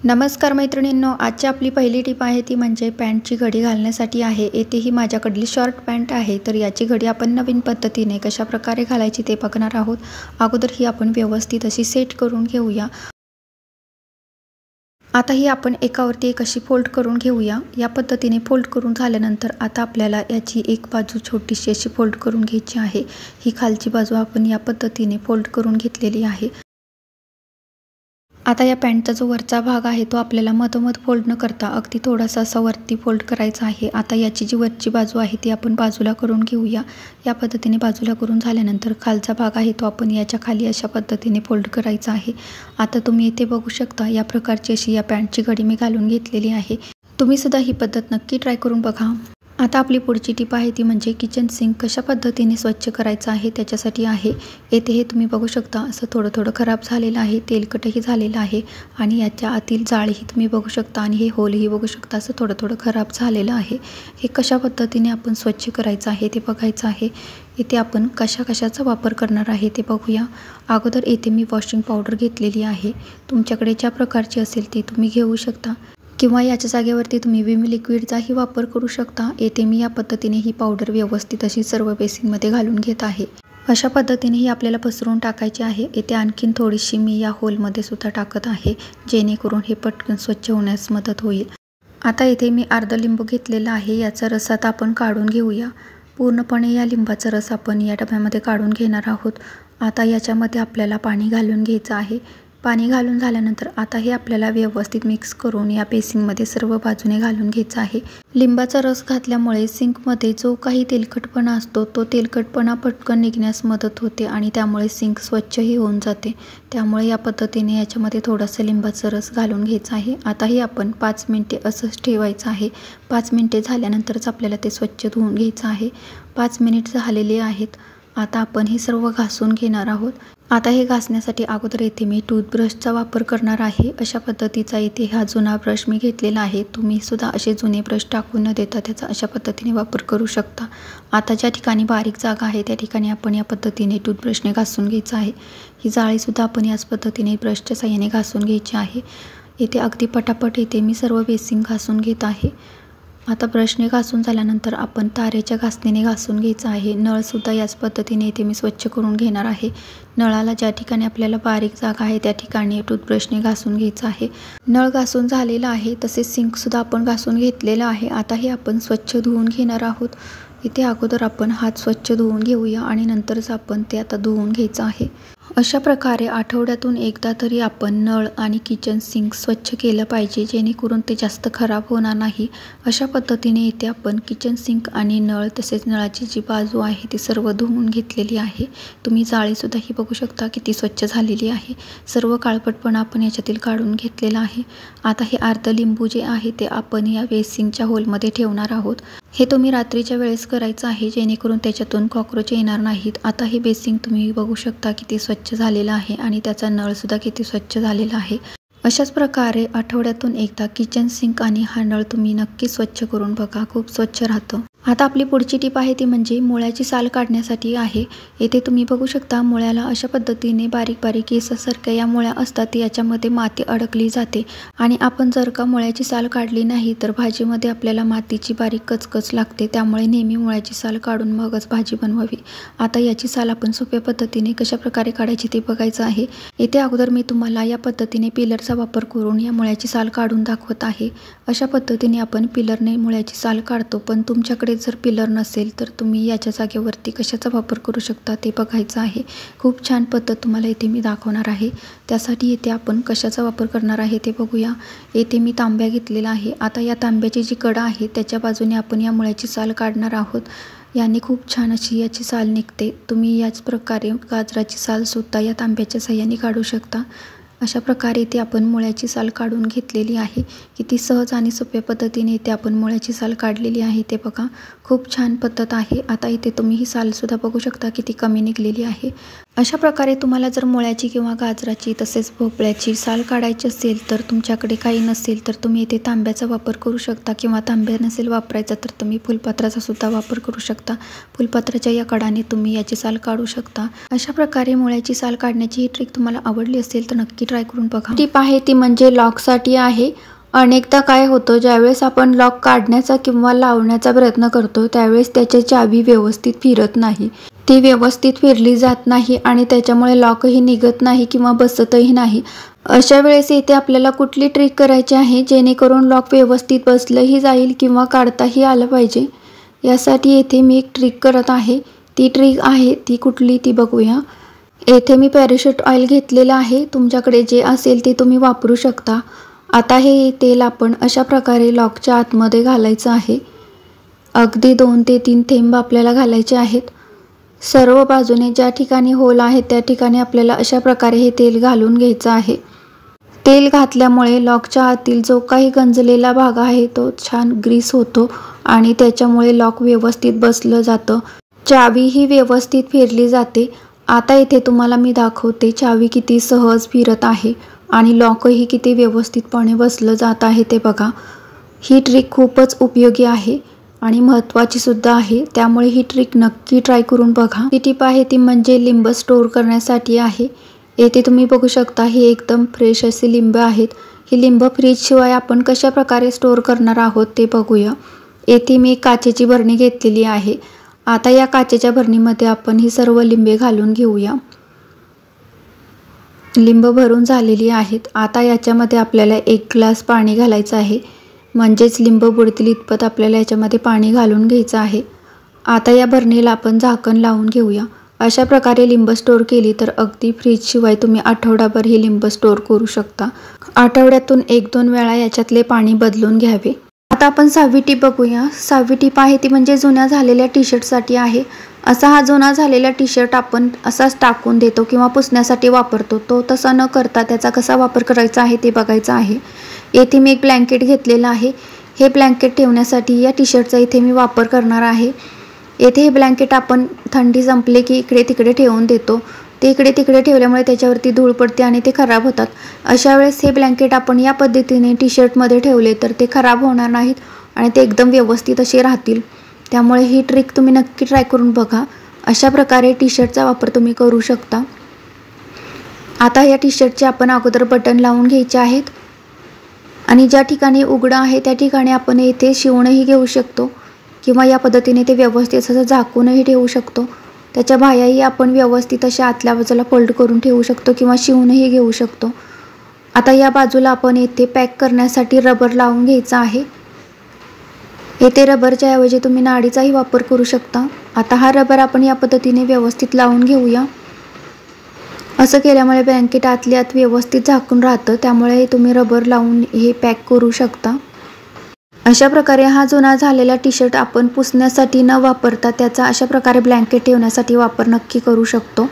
नमस्कार मैत्रिणींनो, आजची आपली पहिली टिप आहे ती म्हणजे पॅन्टची घडी घालण्यासाठी आहे। येथे ही माझ्याकडली शॉर्ट पॅन्ट आहे, तर याची घडी आपण नवीन पद्धतीने कशा प्रकारे घालायची ते बघणार आहोत। अगोदर ही आपण व्यवस्थित अशी सेट करून घेऊया। आता ही आपण एकावरती एक अशी फोल्ड करून घेऊया। या पद्धतीने फोल्ड करून झाल्यानंतर आता आपल्याला याची एक बाजू छोटीशी अशी फोल्ड करून घ्यायची आहे। ही खालची बाजू आपण या पद्धतीने फोल्ड करून घेतलेली आहे। आता या पॅन्टचा जो वरचा भाग आहे तो आपल्याला मधोमध फोल्ड न करता अगदी थोडासा असा वरती फोल्ड करायचा आहे। आता याची जी वरची बाजू आहे ती आपण बाजूला करून घेऊया। या पद्धतीने बाजूला करून झाल्यानंतर खालचा भाग आहे तो आपण याच्या खाली अशा पद्धतीने फोल्ड करायचा आहे। आता तुम्ही इथे बघू शकता या प्रकारची अशी या पॅन्टची घडी मी घालून घेतलेली आहे। तुम्ही सुद्धा ही पद्धत नक्की ट्राय करून बघा। आता आपली पुढची टिप आहे ती म्हणजे किचन सिंक कशा पद्धतीने स्वच्छ करायचा आहे त्याच्यासाठी आहे। येथे हे तुम्ही बघू शकता असं थोडं थोडं खराब झालेलं आहे, तेलकटही झालेलं आहे आणि याच्या आतील जाळीही तुम्ही बघू शकता आणि हे होलही बघू शकता असं थोडं थोडं खराब झालेलं आहे। हे कशा पद्धतीने आपण स्वच्छ करायचं आहे ते बघायचं आहे। इथे आपण कशाचा वापर करणार आहे ते बघूया। अगोदर येथे मी वॉशिंग पावडर घेतलेली आहे। तुमच्याकडे ज्या प्रकारची असेल ती तुम्ही घेऊ शकता किंवा याच्या जागेवरती तुम्ही विम लिक्विडचाही वापर करू शकता। येथे मी या पद्धतीने ही पावडर व्यवस्थित अशी सर्व बेसिनमध्ये घालून घेत आहे। अशा पद्धतीने ही आपल्याला पसरवून टाकायची आहे। येथे आणखीन थोडीशी मी या होलमध्ये सुद्धा टाकत आहे, जेणेकरून हे पटकन स्वच्छ होण्यास मदत होईल। आता येथे मी अर्धा लिंबू घेतलेला आहे, याचा रस आता आपण काढून घेऊया। पूर्णपणे या लिंबाचा रस आपण या डब्यामध्ये काढून घेणार आहोत। आता याच्यामध्ये आपल्याला पाणी घालून घ्यायचं आहे। पाणी घालून झाल्यानंतर आता हे आपल्याला व्यवस्थित मिक्स करून या बेसिनमध्ये सर्व बाजूने घालून घ्यायचं आहे। लिंबाचा रस घातल्यामुळे सिंकमध्ये जो काही तेलकटपणा असतो तो तेलकटपणा पटकन निघण्यास मदत होते आणि त्यामुळे सिंक स्वच्छही होऊन जाते। त्यामुळे या पद्धतीने याच्यामध्ये थोडासा लिंबाचा रस घालून घ्यायचा आहे। आता हे आपण 5 मिनिटे असंच ठेवायचं आहे। 5 मिनिटे झाल्यानंतरच आपल्याला ते स्वच्छ धुवून घ्यायचं आहे। 5 मिनिट झालेले आहेत। आता आपण हे सर्व घासून घेणार आहोत। आता हे घासण्यासाठी अगोदर येथे मी टूथब्रशचा वापर करणार आहे। अशा पद्धतीचा इथे हा जुना ब्रश मी घेतलेला आहे। तुम्ही सुद्धा असे जुने ब्रश टाकून न देता त्याचा अशा पद्धतीने वापर करू शकता। आता ज्या ठिकाणी बारीक जागा आहे त्या ठिकाणी आपण या पद्धतीने टूथब्रशने घासून घ्यायचं आहे। ही जाळी सुद्धा आपण याच पद्धतीने ब्रशच्या साहाय्याने घासून घ्यायची आहे। इथे अगदी पटापट इथे मी सर्व बेसिन घासून घेत आहे। आता ब्रशने घासून झाल्यानंतर आपण तारेच्या घासणीने घासून घ्यायचं आहे। नळ सुद्धा याच पद्धतीने इथे मी स्वच्छ करून घेणार आहे। नळाला ज्या ठिकाणी आपल्याला बारीक जागा आहे त्या ठिकाणी टूथब्रशने घासून घ्यायचं आहे। नळ घासून झालेला आहे, तसेच सिंक सुद्धा आपण घासून घेतलेला आहे। आता हे आपण स्वच्छ धुवून घेणार आहोत। इथे अगोदर आपण हात स्वच्छ धुवून घेऊया आणि नंतरच आपण ते आता धुवून घ्यायचं आहे। अशा प्रकारे आठवड्यातून एकदा तरी आपण नळ आणि किचन सिंक स्वच्छ केलं पाहिजे, जेणेकरून ते जास्त खराब होणार नाही। अशा पद्धतीने इथे आपण किचन सिंक आणि नळ तसेच नळाची जी बाजू आहे ती सर्व धुवून घेतलेली आहे। तुम्ही जाळीसुद्धा ही बघू शकता किती स्वच्छ झालेली आहे। सर्व काळपटपणा आपण याच्यातील काढून घेतलेला आहे। आता हे अर्ध लिंबू जे आहे ते आपण या बेसिनच्या होलमध्ये ठेवणार आहोत। हे तुम्ही रात्रीच्या वेळेस करायचं आहे, जेणेकरून त्याच्यातून कॉकरोच येणार नाहीत। आता हे बेसिन तुम्ही बघू शकता किती स्वच्छ झालेला आहे आणि त्याचा नळ सुद्धा किती स्वच्छ झालेला आहे। अशाच प्रकारे आठवड्यातून एकदा किचन सिंक आणि हा नळ तुम्ही नक्की स्वच्छ करून बघा, खूप स्वच्छ राहतं। आता आपली पुढची टिप आहे ती म्हणजे मुळ्याची साल काढण्यासाठी आहे। येथे तुम्ही बघू शकता मुळ्याला अशा पद्धतीने बारीक बारीक केसासारख्या या मुळ्या असतात, याच्यामध्ये माती अडकली जाते आणि आपण जर का मुळ्याची साल काढली नाही तर भाजीमध्ये आपल्याला मातीची बारीक कचकच लागते। त्यामुळे नेहमी मुळ्याची साल काढून मगच भाजी बनवावी। आता याची साल आपण सोप्या पद्धतीने कशा प्रकारे काढायची ते बघायचं आहे। येथे अगोदर मी तुम्हाला या पद्धतीने पिलरचा वापर करून या मुळ्याची साल काढून दाखवत आहे। अशा पद्धतीने आपण पिलरने मुळ्याची साल काढतो, पण तुमच्याकडे जर पिलर नसेल तर तुम्ही याच्या जागेवरती कशाचा वापर करू शकता ते बघायचं आहे। खूप छान पद्धत तुम्हाला इथे मी दाखवणार आहे। त्यासाठी इथे आपण कशाचा वापर करणार आहे ते बघूया। येथे मी तांब्या घेतलेला आहे। आता या तांब्याची जी कडा आहे त्याच्या बाजूने आपण या मुळ्याची साल काढणार आहोत। याने खूप छान अशी याची साल निघते। तुम्ही याच प्रकारे गाजराची साल सुद्धा या तांब्याच्या साहाय्याने काढू शकता। अशा प्रकारे इथे आपण मुळ्याची साल काढून घेतलेली आहे। किती सहज आणि सोप्या पद्धतीने इथे आपण मुळ्याची साल काढलेली आहे ते बघा, खूप छान पद्धत आहे। आता इथे तुम्ही ही साल सुद्धा बघू शकता किती कमी निघलेली आहे। अशा प्रकारे तुम्हाला जर मुळ्याची किंवा गाजराची तसेच भोपळ्याची साल काढायची असेल तर तुमच्याकडे काही नसेल तर तुम्ही इथे तांब्याचा वापर करू शकता, किंवा तांब्या नसेल वापरायचा तर तुम्ही फुलपत्राचा सुद्धा वापर करू शकता. फुलपत्राच्या या कडाने तुम्ही याची साल काढू शकता. अशा प्रकारे मुळ्याची साल काढण्याची ही ट्रिक तुम्हाला आवडली असेल तर नक्की ट्राय करून बघा. टिप आहे ती म्हणजे लॉकसाठी आहे. अनेकदा काय होतं, ज्यावेळेस आपण लॉक काढण्याचा किंवा लावण्याचा प्रयत्न करतो त्यावेळेस त्याची चावी व्यवस्थित फिरत नाही, ती व्यवस्थित फिरली जात नाही आणि त्याच्यामुळे लॉकही निघत नाही किंवा बसतही नाही. अशा वेळेस इथे आपल्याला कुठली ट्रिक करायची आहे जेणेकरून लॉक व्यवस्थित बसलंही जाईल किंवा काढताही आलं पाहिजे. यासाठी येथे मी एक ट्रिक करत आहे. ती ट्रिक आहे ती कुठली ती बघूया. येथे मी पॅराशूट ऑइल घेतलेलं आहे. तुमच्याकडे जे असेल ते तुम्ही वापरू शकता. आता हे तेल आपण अशा प्रकारे लॉकच्या आतमध्ये घालायचं आहे. अगदी 2 ते 3 थेंब आपल्याला घालायचे आहेत. सर्व बाजूने ज्या ठिकाणी होल आहे त्या ठिकाणी आपल्याला अशा प्रकारे हे तेल घालून घ्यायचं आहे. तेल घातल्यामुळे लॉकच्या आतील जो काही गंजलेला भाग आहे तो छान ग्रीस होतो आणि त्याच्यामुळे लॉक व्यवस्थित बसलं जातं. चावी ही व्यवस्थित फिरली जाते. आता इथे तुम्हाला मी दाखवते चावी किती सहज फिरत आहे आणि लॉकही किती व्यवस्थितपणे बसलं जात आहे ते बघा. ही ट्रिक खूपच उपयोगी आहे आणि महत्त्वाची सुद्धा आहे, त्यामुळे ही ट्रिक नक्की ट्राय करून बघा. ही टिप आहे ती म्हणजे लिंब स्टोअर करण्यासाठी आहे. येथे तुम्ही बघू शकता ही एकदम फ्रेश अशी लिंब आहेत. ही लिंब फ्रीजशिवाय आपण कशा प्रकारे स्टोअर करणार आहोत ते बघूया. येथे मी काचेची बरणी घेतलेली आहे. आता या काचेच्या बरणीमध्ये आपण ही सर्व लिंबे घालून घेऊया. लिंब भरून झालेली आहेत. आता याच्यामध्ये आपल्याला 1 ग्लास पाणी घालायचं आहे, म्हणजेच लिंब बुडतील इतपत आपल्याला याच्यामध्ये पाणी घालून घ्यायचं आहे. आता या बरणीला आपण झाकण लावून घेऊया. अशा प्रकारे लिंब स्टोअर केली तर अगदी फ्रीजशिवाय तुम्ही आठवडाभर ही लिंब स्टोअर करू शकता. आठवड्यातून 1-2 वेळा याच्यातले पाणी बदलून घ्यावे. आता आपण 6वी टीप बघूया. 6वी टीप आहे ती म्हणजे जुन्या झालेल्या टी शर्टसाठी आहे. असा हा जुना झालेला टी शर्ट आपण असाच टाकून देतो किंवा पुसण्यासाठी वापरतो. तो तसा न करता त्याचा कसा वापर करायचा आहे ते बघायचं आहे. येथे मी एक ब्लँकेट घेतलेलं आहे. हे ब्लँकेट ठेवण्यासाठी या टी शर्टचा इथे मी वापर करणार आहे. येथे हे ब्लँकेट आपण थंडी संपले की इकडे तिकडे ठेवून देतो. ते इकडे तिकडे ठेवल्यामुळे त्याच्यावरती धूळ पडते आणि ते खराब होतात. अशा वेळेस हे ब्लँकेट आपण या पद्धतीने टी शर्टमध्ये ठेवले तर ते खराब होणार नाहीत आणि ते एकदम व्यवस्थित असे राहतील. त्यामुळे ही ट्रिक तुम्ही नक्की ट्राय करून बघा. अशा प्रकारे टी शर्टचा वापर तुम्ही करू शकता. आता या टी शर्टचे आपण अगोदर बटन लावून घ्यायचे आहेत आणि ज्या ठिकाणी उघडं आहे त्या ठिकाणी आपण येथे शिवणही घेऊ शकतो किंवा या पद्धतीने ते व्यवस्थित असं झाकूनही ठेवू शकतो. त्याच्या बाह्याही आपण व्यवस्थित अशा आतल्या बाजूला फोल्ड करून ठेवू शकतो किंवा शिवूनही घेऊ शकतो. आता या बाजूला आपण येथे पॅक करण्यासाठी रबर लावून घ्यायचा आहे. येथे रबरच्या ऐवजी तुम्ही नाडीचाही वापर करू शकता. आता हा रबर आपण या पद्धतीने व्यवस्थित लावून घेऊया. असं केल्यामुळे ब्लँकेट आतल्या आत व्यवस्थित झाकून राहतं, त्यामुळे तुम्ही रबर लावून हे पॅक करू शकता. अशा प्रकारे हा जुना झालेला टी शर्ट आपण पुसण्यासाठी न वापरता त्याचा अशा प्रकारे ब्लँकेट ठेवण्यासाठी वापर नक्की करू शकतो.